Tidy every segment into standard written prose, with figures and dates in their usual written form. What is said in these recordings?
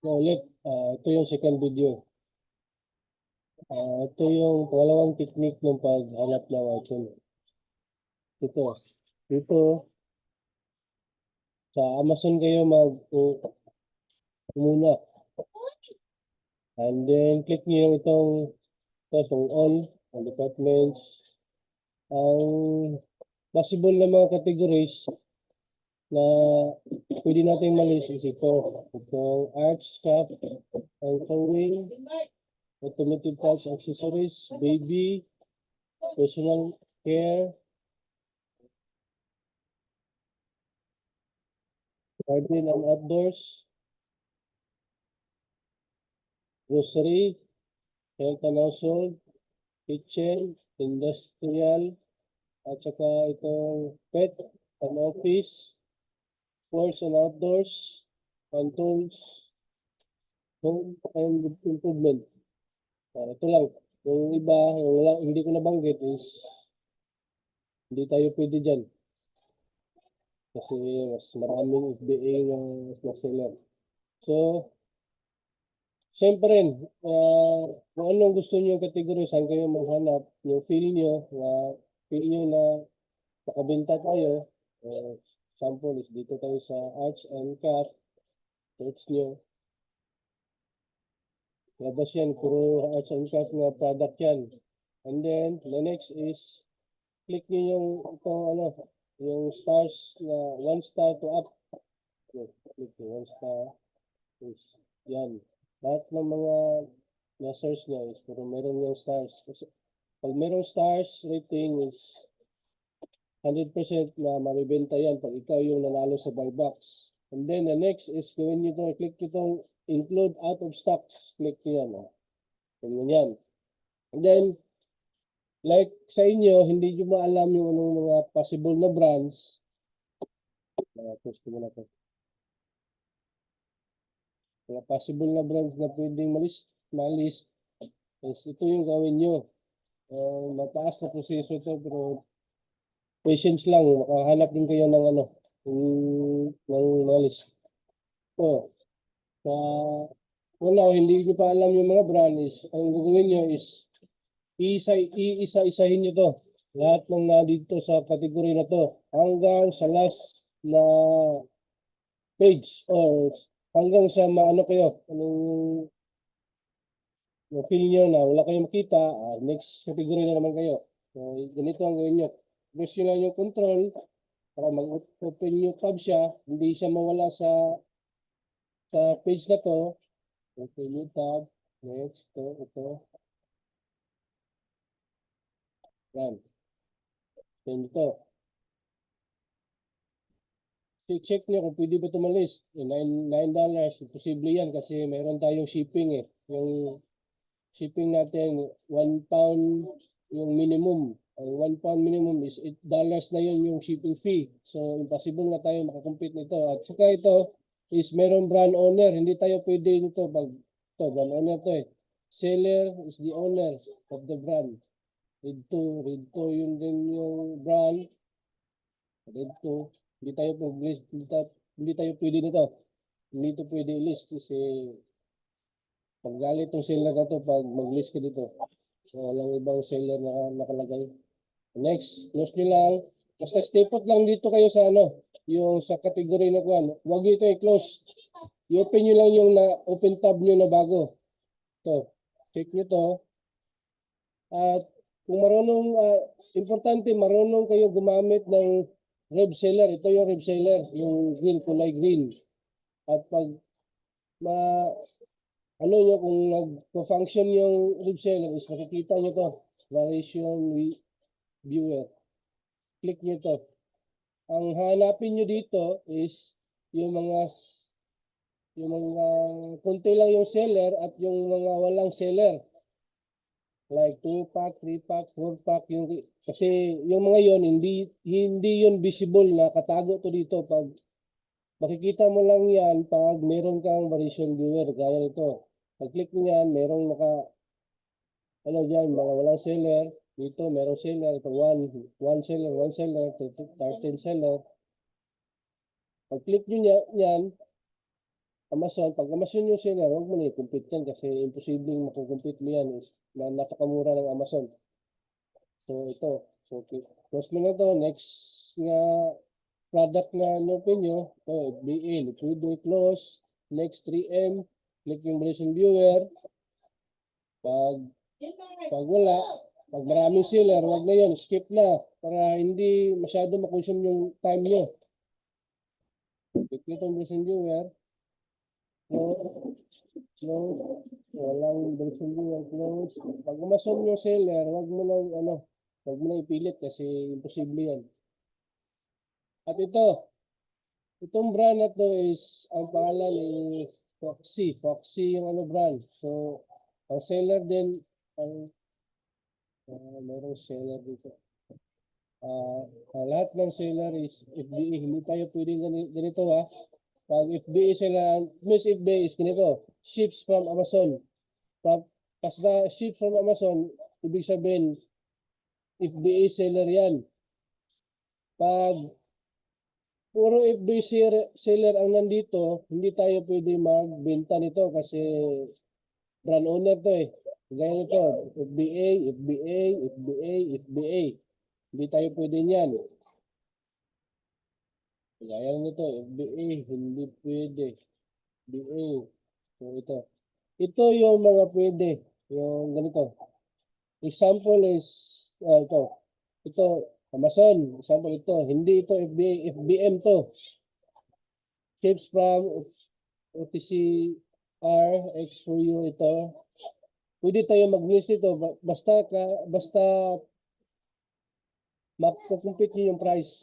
Ulit, ito yung second video. Ito yung pangalawang technique ng paghanap ng item. Ito. Dito, sa Amazon kayo muna. And then, click nyo yung itong all, ang departments. Ang possible na mga categories na pwede natin malis is ito. Itong arts, craft, ang sewing, automotive parts, accessories, baby, personal care, garden and outdoors, grocery, health and household, kitchen, industrial, at saka itong pet and office, sports and outdoors, and tools, home and improvement. Ito lang. Yung iba, hindi ko nabanggit is hindi tayo pwede dyan. Kasi mas maraming FBA ng mas seller. So, siyempre rin, kung anong gusto niyo yung category, saan kayo maghanap, yung feel nyo na makabenta tayo, sample is dito tayo sa arts and craft, search nyo. Labas yan, puro arts and craft na product yan. And then, the next is, click nyo yung stars na 1 star to up. Click nyo, 1 star is yan. Lahat ng mga na-search nyo is puro meron yung stars. Kasi pag merong stars rating is 100% na mabibenta yan pag ikaw yung nanalo sa buy box. And then the next is gawin nyo ito, click nyo itong include out of stocks. Click nyo yan. Ganyan yan. And then, like sa inyo, hindi nyo maalam yung anong mga possible na brands. Post ko muna ito. Mga possible na brands na pwedeng malist is ito yung gawin nyo. Mataas na proseso ito pero patience lang. Makahanap din kayo ng ng mga list. So, wala, hindi nyo pa alam yung mga brand is, ang gagawin nyo is iisa-isahin nyo to. Lahat ng dito sa category na to hanggang sa last na page or hanggang sa maano kayo, anong feel nyo na wala kayong makita, next category na naman kayo. So, ganito ang gawin nyo. Press nyo lang yung control para mag-open yung tab siya, hindi siya mawala sa page na to. Open yung tab, next, ito. Yan. Then ito. Check nyo kung pwede ba ito malist. $9. Imposible yan kasi meron tayong shipping eh. Yung shipping natin, 1 pound yung minimum. Ang 1 pound minimum is $8 na yun yung shipping fee. So, impossible na tayo makakompete nito. At saka ito is meron brand owner. Hindi tayo pwede nito pag ito, brand owner to eh. Seller is the owner of the brand. Read to yun din yung brand. Read to. Hindi tayo pwede nito. Hindi ito pwede list kasi pag galit yung seller na to pag mag-list ka dito. So, walang ibang seller na nakalagay. Next, close nyo lang. Basta stay put lang dito kayo sa yung sa category na kuhan. Huwag nyo ito i-close. I-open nyo lang yung open tab nyo na bago. So, check nyo to. At kung importante, marunong kayo gumamit ng rev seller. Ito yung rev seller, yung green, kulay green. At pag nyo kung nag-function yung rev seller is makikita nyo to. Variation viewer. Click nyo to. Ang hanapin nyo dito is yung mga konti lang yung seller at yung mga walang seller. Like 2-pack, 3-pack, 4-pack, kasi yung mga yon hindi yun visible na katago to dito. Pag makikita mo lang yan pag meron kang variation viewer, gaya nito. Pag click mo yan, merong dyan, mga walang seller. Dito, merong seller. Ito, 1 seller, 1 seller, 13 seller. Pag click nyo yan, Amazon, pag Amazon yung seller, huwag mo na i-compete yan kasi imposibleng makukompete mo yan na napakamura ng Amazon. So ito, so close mo na to. Next nga product na no-open nyo, ito FBA, liquido, close. Next 3M, click yung Blazing Viewer. Pag wala, pag maraming seller, wag na yun, skip na para hindi masyado makonsume yung time nyo. Click nyo itong Blazing Viewer. Close. Walang Blazing Viewer, close. Pag umason yung seller, wag mo na ipilit kasi imposible yan. At itong brand na to is, ang pangalan is Foxy. Foxy yung brand. So, ang seller din, mayroong seller dito. Lahat ng seller is FBA. Hindi tayo pwedeng ganito ha. Pag FBA seller, Miss FBA is ganito. Ships from Amazon. Basta ship from Amazon, ibig sabihin, FBA seller yan. Pag puro FBA seller ang nandito, hindi tayo pwede magbenta nito kasi brand owner to eh. Gaya nito, FBA, FBA, FBA, FBA. Hindi tayo pwede niyan. Gaya nito, FBA, hindi pwede. FBA. So ito. Ito yung mga pwede. Yung ganito. Example is, ito. Ito, Amazon. Example ito. Hindi ito FBA, FBM to. Ships from OTCR, X4U ito. Pwede tayo mag-list ito. Basta makukumpit niyo yung price.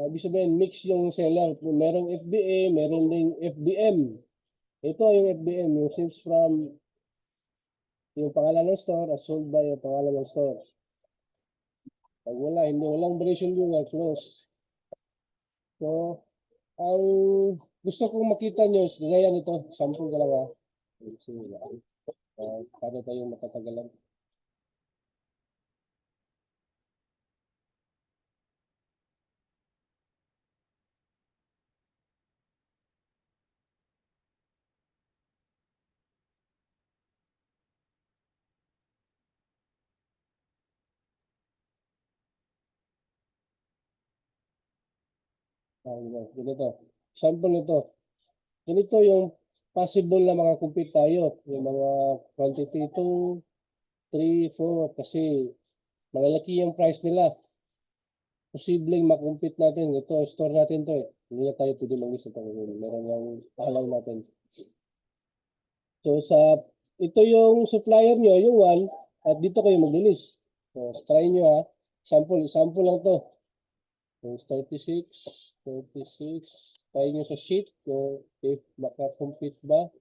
Ibig sabihin, mix yung seller. Merong FBA, meron ding FBM. Ito yung FBM, yung ships from yung pangalan ng store at sold by yung pangalan ng store. Pag walang variation yung close. So, ang gusto kong makita nyo is gaya nito. Sample ka lang ha. Para tayo matatagalan. Ganito. Sample nito. Ganito yung possible na makakompete tayo. Yung mga quantity 2, 3, 4. Kasi malalaki yung price nila. Posibleng makompete natin. Ito, store natin to eh. Hindi na tayo pwede mag-list ito. Meron yung pahalaw natin. So, ito yung supplier nyo, yung 1, at dito kayo mag-list. So, try nyo ha. Sample lang to. So, 36. Try nyo sa sheet. So, if makakompete ba.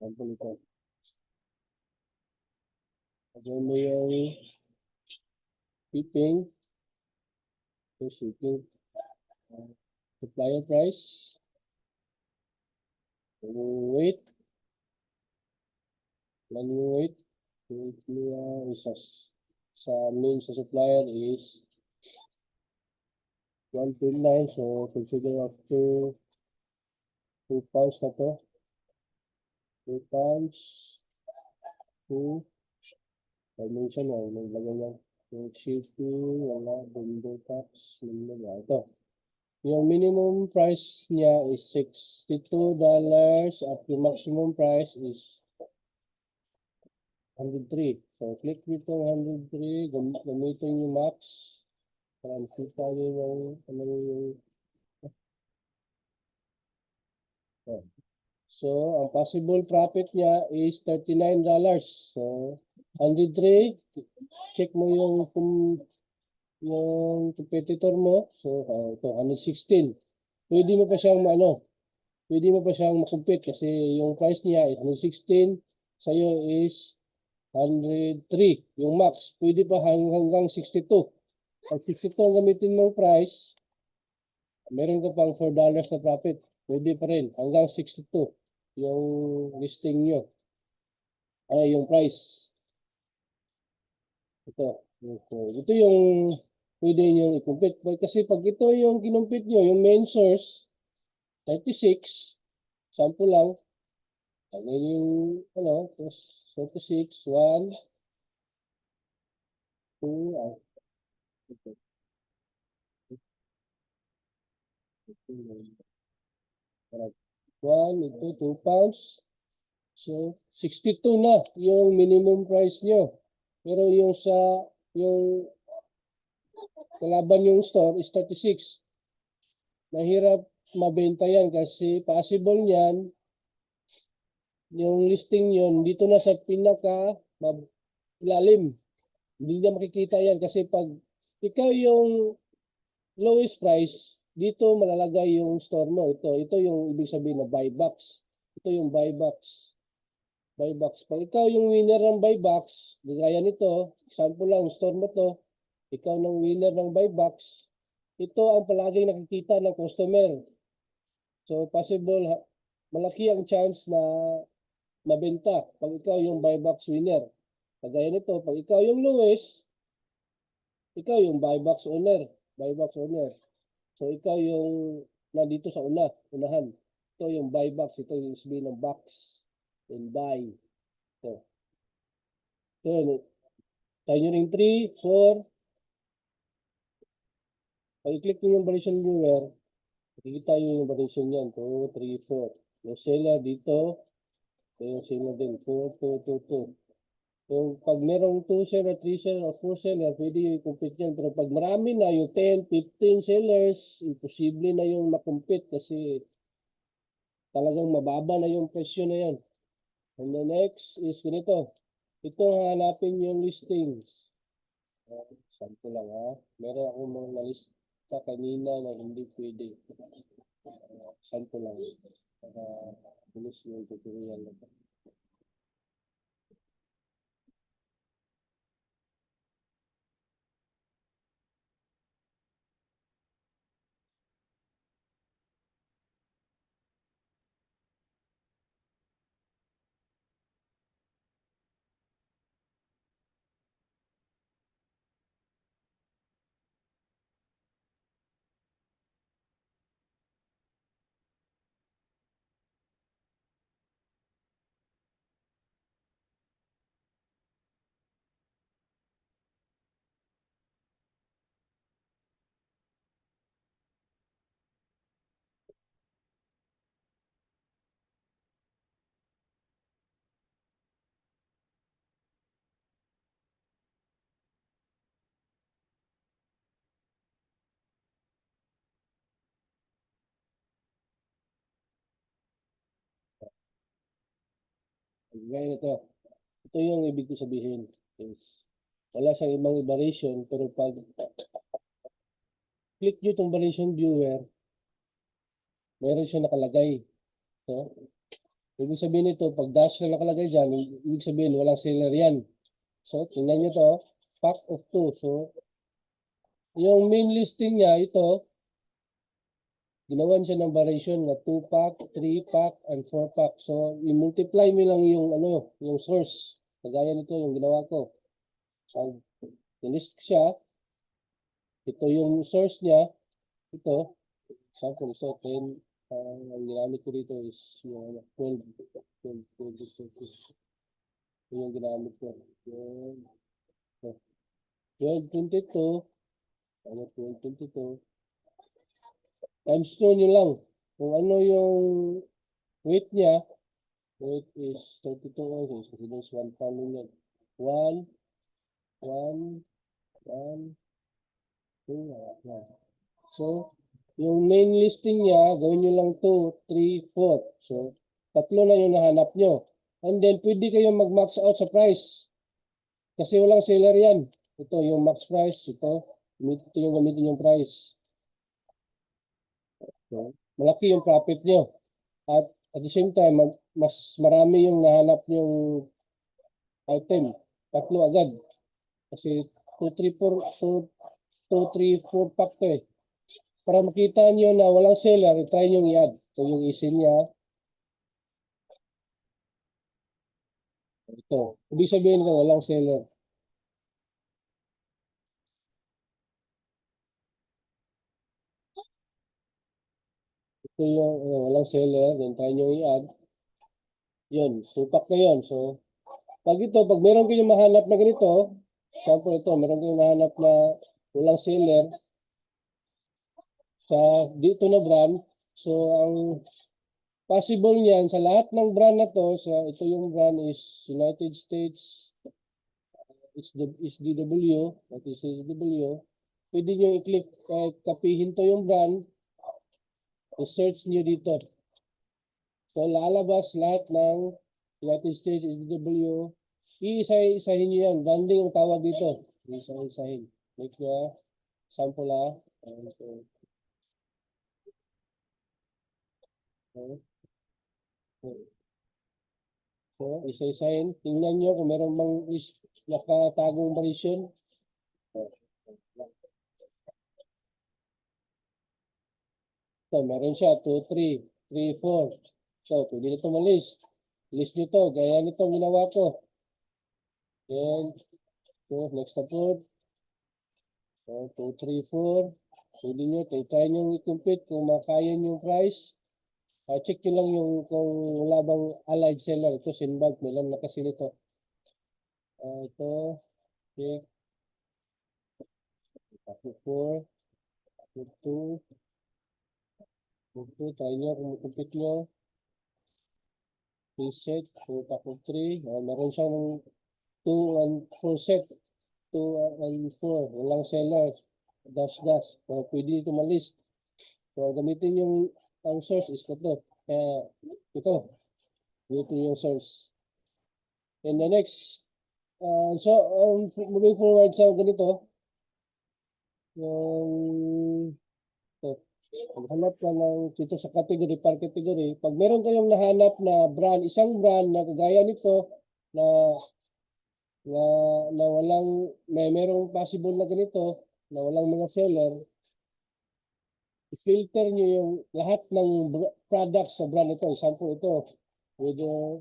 Sample ito. Again mo yung shipping. So, shipping. Supplier price. Weight. Manual weight. Weight niya sa main sa supplier is 1.9. So, consider of 2 pounds na to. 2 pounds. 2. Dimension na. Naglagay lang. Yung shipping, wala. Bundle tax. Ito. Yung minimum price niya is $62 at yung maximum price is 103. So, click dito 103. Gamitin yung max. Para makita nyo yung So, ang possible profit niya is $39. So, 103. Check mo yung competitor mo. So, ito, 116. Pwede mo pa siyang pwede mo pa siyang makumpit kasi yung price niya is 116, sa'yo is 103. Yung max, pwede pa hanggang 62. Pag 62 ang gamitin mong price, meron ka pang $4 na profit. Pwede pa rin, hanggang 62 yung listing nyo. Ay, yung price. Ito yung pwede nyo i-compute. Kasi pag ito yung kinumpit nyo, yung main source, 36, sample lang. Ano yung, 36, 1, 2, 1, ito, 2 pounds. So, 62 na yung minimum price nyo. Pero yung kalaban yung store is 36. Mahirap mabenta yan kasi possible niyan, yung listing yun, dito na sa pinaka ilalim. Hindi na makikita yan kasi pag ikaw yung lowest price, dito malalagay yung store mo. Ito yung ibig sabihin na buy box. Ito yung buy box. Buy box. Pag ikaw yung winner ng buy box, gaya nito, example lang, store mo to, ikaw ng winner ng buy box, ito ang palaging nakikita ng customer. So possible, malaki ang chance na mabenta pag ikaw yung buy box winner. Kagaya nito, pag ikaw yung lowest, ikaw yung buy box owner. Buy box owner. So ikaw yung nandito sa unahan. Ito yung buy box, ito yung sabihin ng box and buy. So, tayo nyo ring 3, 4. Pag i-click nyo yung variation viewer, makikita nyo yung variation yan. 2, 3, 4. Yung seller dito, ito yung seller din. 4, 2, 2, 2. So, pag merong 2 seller, 3 seller, or 4 seller, pwede yung i-compete yan. Pero pag marami na, yung 10, 15 sellers, imposible na yung makompete kasi talagang mababa na yung presyo na yan. And the next is ganito. Ito hanapin yung listings. Sample lang ha. Meron akong mga nalista kanina na hindi pwede. Sample lang. Para tulis yung tutorial na ito. Gaya nito. Ito yung ibig ko sabihin. Is, wala siyang ibang variation, pero pag click nyo itong variation viewer, meron siya nakalagay. So, ibig sabihin nito, pag dash na nakalagay dyan, ibig sabihin walang seller yan. So, tingnan nyo to, pack of 2. So, yung main listing niya, ito, ginawan siya ng variation na 2-pack, 3-pack, and 4-pack. So, i-multiply mo lang yung, yung source. Kagaya nito, yung ginawa ko. So, list siya. Ito yung source niya. Ito. Example, ito, 10. Ang ginamit ko dito is yung 12. 12, 12, 12. Ito yung ginamit ko. 12, 22. 12, 22. Times 2 nyo lang. Kung ano yung weight niya, weight is 32 ounces. Kasi there's 1 pound yun. 1, 1, 1, 2, 1. So, yung main listing niya, gawin nyo lang 2, 3, 4. So, tatlo na yung nahanap nyo. And then, pwede kayong mag-max out sa price. Kasi walang seller yan. Ito yung max price. Ito yung gamitin yung price. So, malaki yung profit nyo. At the same time, mas marami yung nahanap yung item. Tatlo agad. Kasi 2, 3, 4, 2, 3, 4 pack to eh. Para makita nyo na walang seller, try nyo i-add. So yung isin niya, ito. Ibig sabihin ko walang seller. Ito yung walang seller, then try nyo i-add. Yun, supak na yun. So, pag meron kayong mahanap na ganito, sample ito, meron kayong mahanap na walang seller sa dito na brand. So, ang possible niyan sa lahat ng brand na to, ito yung brand is United States, is DW, that is SDW. Pwede nyo i-click, kapihin to yung brand, i-search nyo dito. So, lalabas lahat ng United States, SDW. Iisa-isahin nyo yan. Branding ang tawag dito. Iisa-isahin. Click nyo. Sample So, isa-isahin. Tingnan nyo kung meron bang nakatagong version. So, meron siya. 2, 3, 3, 4. So, pwede na ito ma-list. List nyo to. Gaya nitong ginawa ko. Then, so, next upload. So, 2, 3, 4. Pwede nyo. Try nyo i-compute kung makaya nyo yung price. Check nyo lang yung kung wala bang allied seller. Ito, Sinbad. May lang na kasi nito. Ito. Check. Packet 4. Packet 2. Try nyo kung compute nyo. Preset. So, packet 3. Meron siyang 2 and 4 set. 2 and 4. Walang seller. Dash. So, pwede ito ma-list. So, gamitin yung ang source is ito. Kaya, ito. Ito yung source. And the next, moving forward sa ganito, yung, maghanap ka ng dito sa category, per category. Pag meron kayong nahanap na brand, isang brand na kagaya nito, na na, na walang, merong possible na ganito, na walang mga seller, i-filter nyo yung lahat ng products sa brand ito. Example ito, whether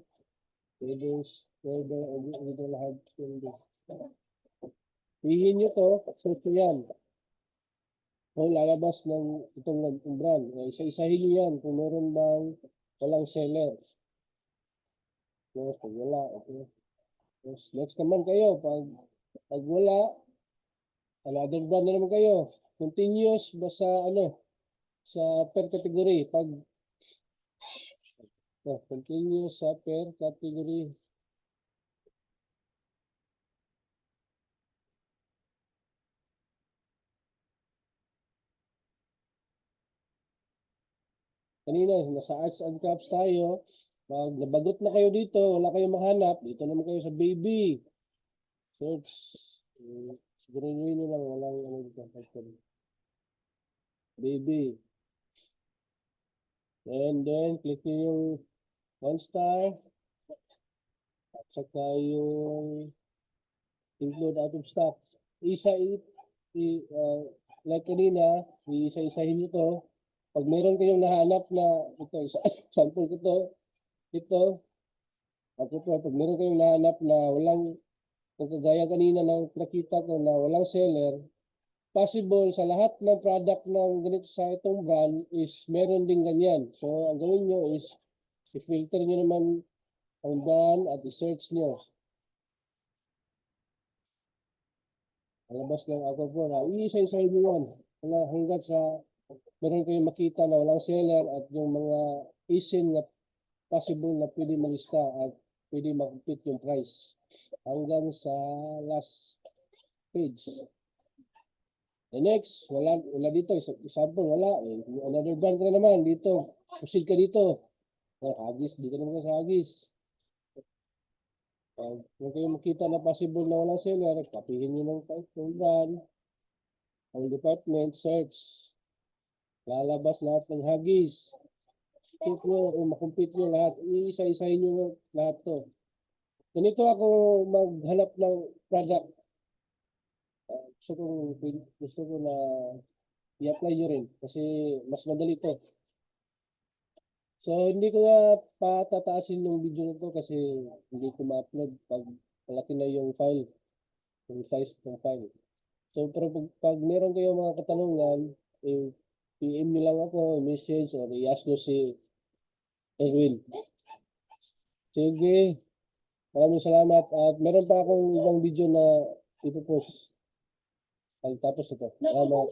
lahat yung this. Pihin nyo to, search nyo yan. So, lalabas ng itong brand. Isa-isahin nyo yan kung meron bang walang seller. So, kung wala, okay. Next naman kayo, pag wala, another brand na naman kayo. Continuous basta sa per category. Continuous sa per category. Kanina, nasa arts and crafts tayo. Pag nabagot na kayo dito, wala kayong mahanap, dito naman kayo sa baby. Search. Siguro nyo lang, walang dito. Baby. And then, click nyo yung 1 star. At saka yung include out of stock. Like kanina, isa-isahin nyo to. Pag meron kayong nahanap na, sample ko to, ito, pag meron kayong nahanap na walang, kung kagaya kanina na nakita ko na walang seller, possible sa lahat ng product ng ganito sa itong brand is meron din ganyan. So, ang gawin nyo is, i-filter nyo naman ang brand at i-search nyo. Alabas lang ako po na iisa-isahin nyo yan. Hanggat sa meron kayong makita na walang seller at yung mga isin na possible na pwede malista at pwede mag-compute yung price. Hanggang sa last page. The next, wala dito. Example, wala. Another brand ka naman dito. Proceed ka dito. Hagis, dito naman sa Hagis. Kung kayo makita na possible na walang seller, kapihin nyo ng brand. Ang department, search. Lalabas lahat ng Hagis. check nyo o makumpit nyo lahat. Iisa-isahin nyo lahat to. Ganito ako maghanap ng product. Gusto ko na i-apply nyo rin kasi mas madali to. So, hindi ko na patataasin yung video na to kasi hindi ko ma-upload pag malaki na yung file, yung size ng file. So, pero pag meron kayong mga katanungan, PM nyo lang ako, message, or i-ask nyo si Erwin. Sige, maraming salamat. At meron pa akong ibang video na ipopost. Pagtapos ito. Salamat.